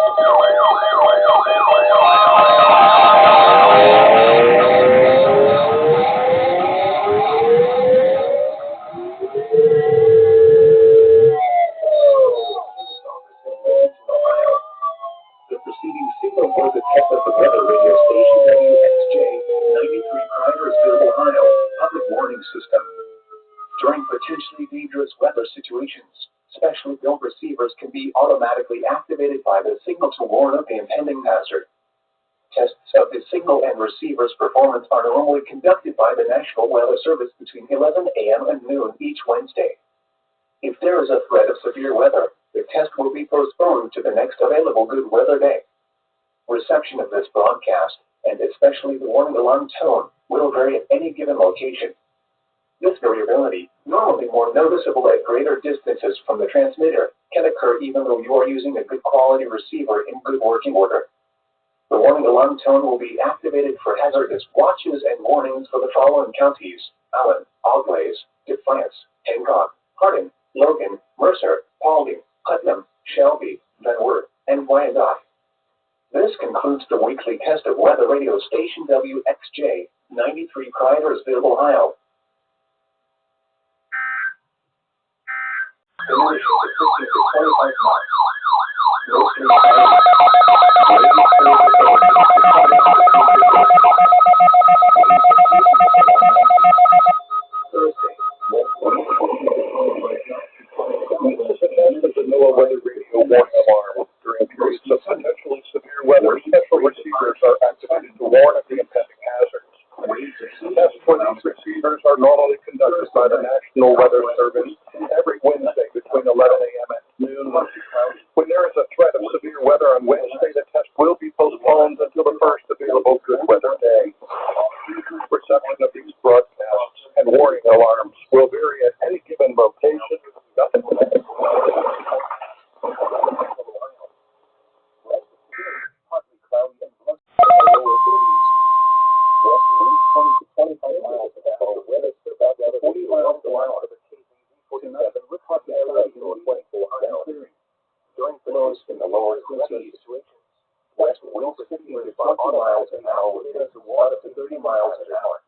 The preceding signal was a test of the weather radio station WXJ 93 Crydersville, Ohio public warning system. During potentially dangerous weather situations, specially built receivers can be automatically activated by the signal to warn of the impending hazard. Tests of the signal and receiver's performance are normally conducted by the National Weather Service between 11 a.m. and noon each Wednesday. If there is a threat of severe weather, the test will be postponed to the next available good weather day. Reception of this broadcast, and especially the warning alarm tone, will vary at any given location. This variability, normally more noticeable at greater distances from the transmitter, can occur even though you are using a good quality receiver in good working order. The warning alarm tone will be activated for hazardous watches and warnings for the following counties: Allen, Auglaize, Defiance, Hancock, Hardin, Logan, Mercer, Paulding, Putnam, Shelby, Van Wert, and Wyandotte. This concludes the weekly test of weather radio station WXJ 93 Crydersville, Ohio. The wind is 15 to 25 miles. Mostly cloudy. Thursday. The NOAA weather radio warning alarm. During periods of potentially severe weather, special receivers are activated to warn of the impending hazards. Tests for these receivers are normally conducted by the National Weather Service every Wednesday between 11 a.m. and noon. When there is a threat of severe weather on Wednesday, the test will be postponed until the first available good weather day. Reception of these broadcasts and warning alarms will vary at any given location. Partly cloudy and blustery in the lower 30s. West winds 20 to 25 miles an hour. Weather about 40 miles an hour. KZZ 47 with partly cloudy in northwest Ohio. During flows in the lower 30s. West winds 15 to 20 miles an hour with winds of 1 to 30 miles an hour.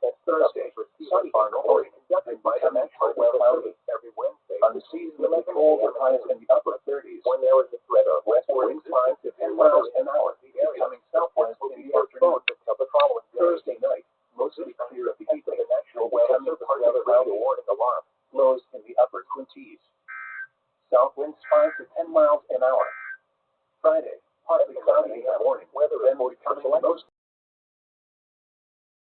And Thursday, sunny far north, conducted by the National Weather Service every Wednesday. Unseasonably cold with highs in the upper 30s. When there is a threat of west winds 5 to 10 miles an hour, the area coming southwest in the afternoon of the following Thursday night, mostly clear of the heat of the National Weather Service radio warning alarm. Lows in the upper 20s. South winds 5 to 10 miles an hour.